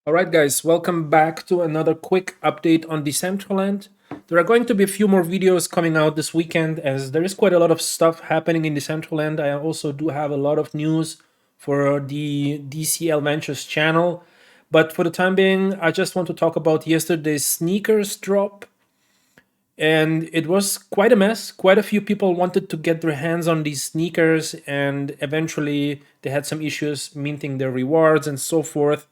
All right, guys, welcome back to another quick update on Decentraland. There are going to be a few more videos coming out this weekend as there is quite a lot of stuff happening in Decentraland. I also do have a lot of news for the DCL Ventures channel. But for the time being, I just want to talk about yesterday's sneakers drop. And it was quite a mess. Quite a few people wanted to get their hands on these sneakers, and eventually they had some issues minting their rewards and so forth.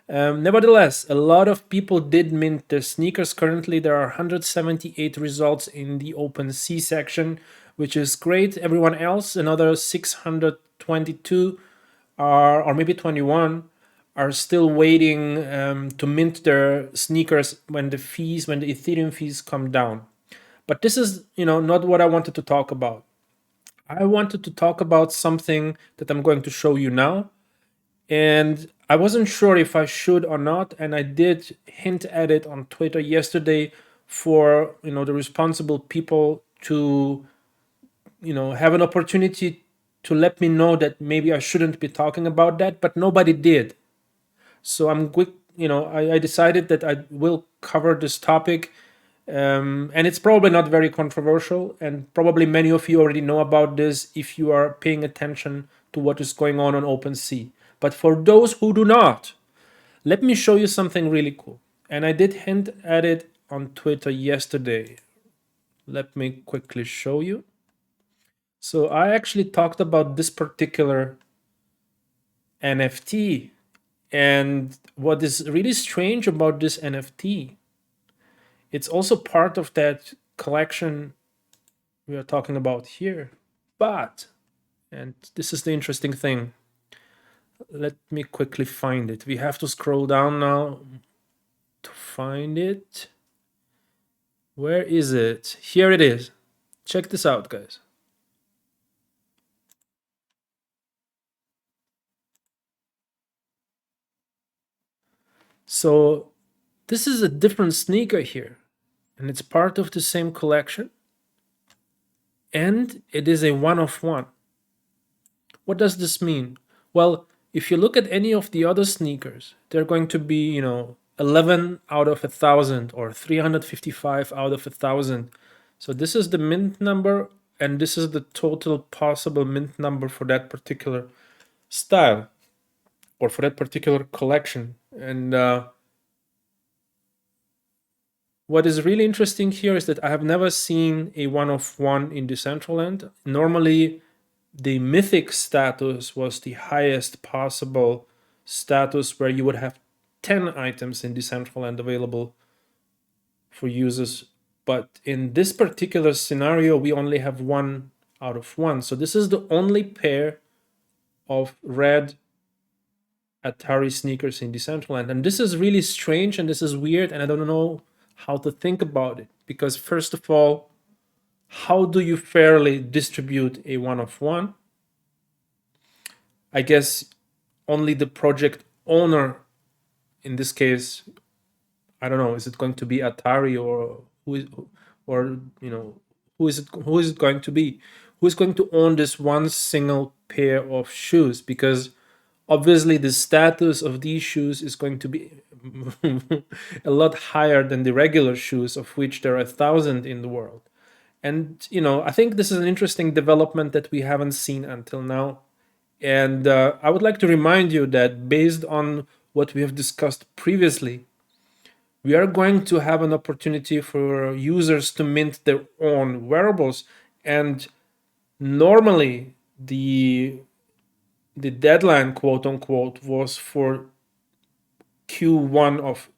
Nevertheless, a lot of people did mint their sneakers. Currently, there are 178 results in the OpenSea section, which is great. Everyone else, another 622 or maybe 21, are still waiting to mint their sneakers when the Ethereum fees come down. But this is, not what I wanted to talk about. I wanted to talk about something that I'm going to show you now. And I wasn't sure if I should or not, and I did hint at it on Twitter yesterday for, the responsible people to, have an opportunity to let me know that maybe I shouldn't be talking about that, but nobody did. So I'm quick, I decided that I will cover this topic, and it's probably not very controversial, and probably many of you already know about this if you are paying attention to what is going on OpenSea. But for those who do not, let me show you something really cool. And I did hint at it on Twitter yesterday. Let me quickly show you. So I actually talked about this particular NFT. And what is really strange about this NFT, it's also part of that collection we are talking about here. But, and this is the interesting thing, let me quickly find it. We have to scroll down now to find it. Where is it? Here it is. Check this out, guys. So this is a different sneaker here, and it's part of the same collection, and it is a one of one. What does this mean? Well, if you look at any of the other sneakers, they're going to be, 11 out of 1,000 or 355 out of 1,000. So this is the mint number, and this is the total possible mint number for that particular style or for that particular collection. And what is really interesting here is that I have never seen a one of one in Decentraland. Normally, the mythic status was the highest possible status where you would have 10 items in Decentraland available for users. But in this particular scenario, we only have one out of one. So this is the only pair of red Atari sneakers in Decentraland. And this is really strange and this is weird, and I don't know how to think about it. Because, first of all, how do you fairly distribute a one of one? I guess only the project owner, in this case, I don't know, is it going to be Atari or who is, or who is it going to be? Who is going to own this one single pair of shoes? Because obviously the status of these shoes is going to be a lot higher than the regular shoes, of which there are 1,000 in the world. And I think this is an interesting development that we haven't seen until now. And I would like to remind you that based on what we have discussed previously, we are going to have an opportunity for users to mint their own wearables. And normally the deadline, quote unquote, was for Q1 of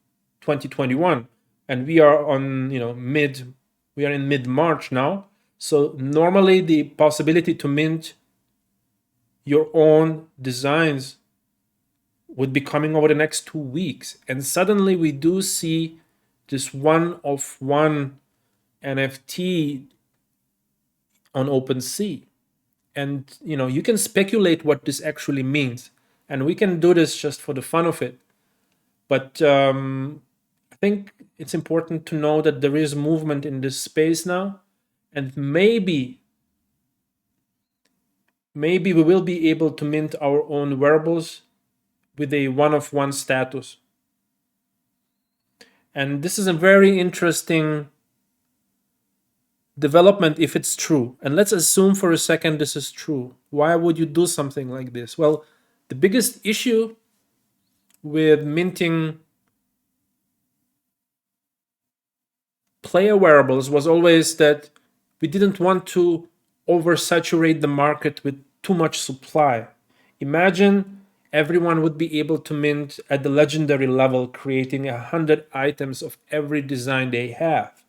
2021, and we are on we are in mid March now. So normally the possibility to mint your own designs would be coming over the next 2 weeks, and suddenly we do see this one of one NFT on OpenSea. And you can speculate what this actually means, and we can do this just for the fun of it. But I think it's important to know that there is movement in this space now, and maybe we will be able to mint our own wearables with a one of one status. And this is a very interesting development if it's true. And let's assume for a second this is true. Why would you do something like this? Well, the biggest issue with minting player wearables was always that we didn't want to oversaturate the market with too much supply. Imagine everyone would be able to mint at the legendary level, creating 100 items of every design they have.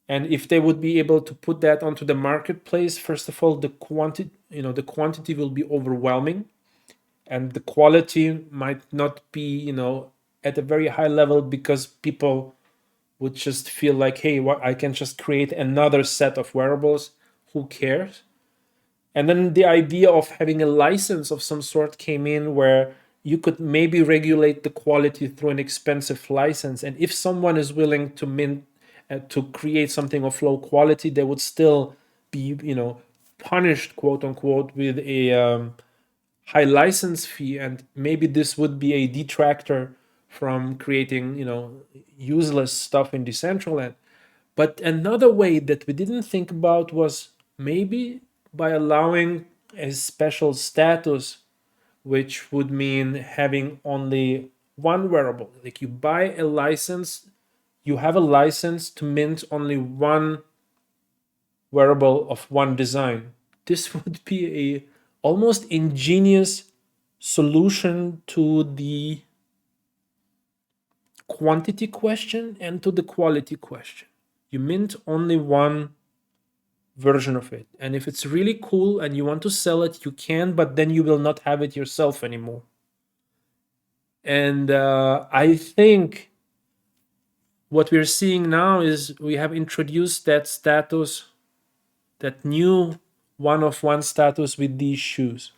And if they would be able to put that onto the marketplace, first of all, the quantity will be overwhelming, and the quality might not be, at a very high level, because people would just feel like, hey, I can just create another set of wearables. Who cares? And then the idea of having a license of some sort came in, where you could maybe regulate the quality through an expensive license. And if someone is willing to mint to create something of low quality, they would still be, punished, quote unquote, with a high license fee. And maybe this would be a detractor from creating, useless stuff in Decentraland. But another way that we didn't think about was maybe by allowing a special status, which would mean having only one wearable. Like, you buy a license, you have a license to mint only one wearable of one design. This would be a almost ingenious solution to the quantity question and to the quality question. You mint only one version of it, and if it's really cool and you want to sell it, you can, but then you will not have it yourself anymore. And I think what we're seeing now is we have introduced that status, that new one-of-one status with these shoes.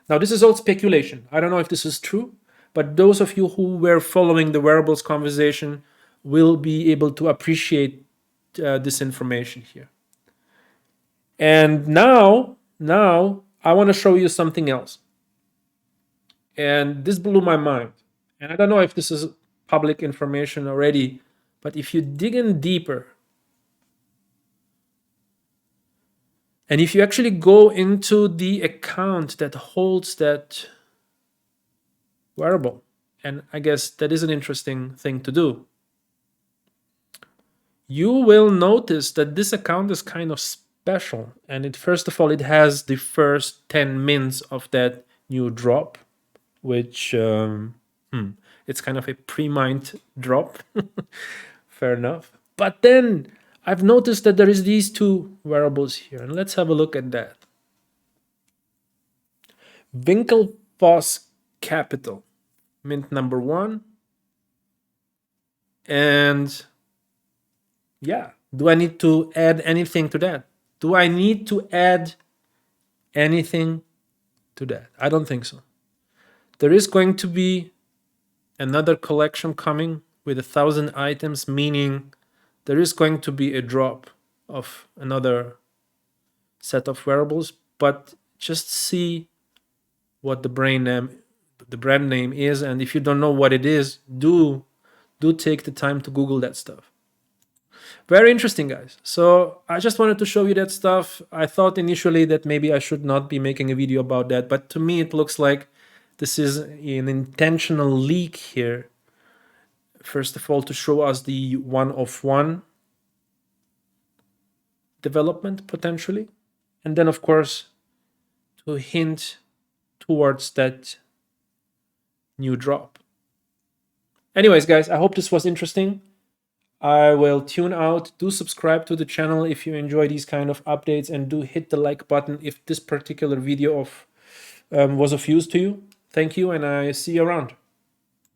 Now, this is all speculation. I don't know if this is true, but those of you who were following the wearables conversation will be able to appreciate this information here. And now I want to show you something else. And this blew my mind. And I don't know if this is public information already, but if you dig in deeper, and if you actually go into the account that holds that wearable, and I guess that is an interesting thing to do, you will notice that this account is kind of special. And first of all, it has the first 10 mints of that new drop, which it's kind of a pre-mined drop. Fair enough. But then I've noticed that there is these two wearables here, and let's have a look at that. Winklevoss Capital, mint number 1. And yeah, do I need to add anything to that? Do I need to add anything to that? I don't think so. There is going to be another collection coming with 1,000 items, meaning there is going to be a drop of another set of wearables. But just see what the brand name is, and if you don't know what it is, do take the time to Google that stuff. Very interesting, guys. So I just wanted to show you that stuff. I thought initially that maybe I should not be making a video about that, but to me it looks like this is an intentional leak here. First of all, to show us the one-of-one development potentially, and then of course to hint towards that new drop. Anyways, guys, I hope this was interesting. I will tune out. Do subscribe to the channel if you enjoy these kind of updates, and do hit the like button if this particular video was of use to you. Thank you, and I see you around.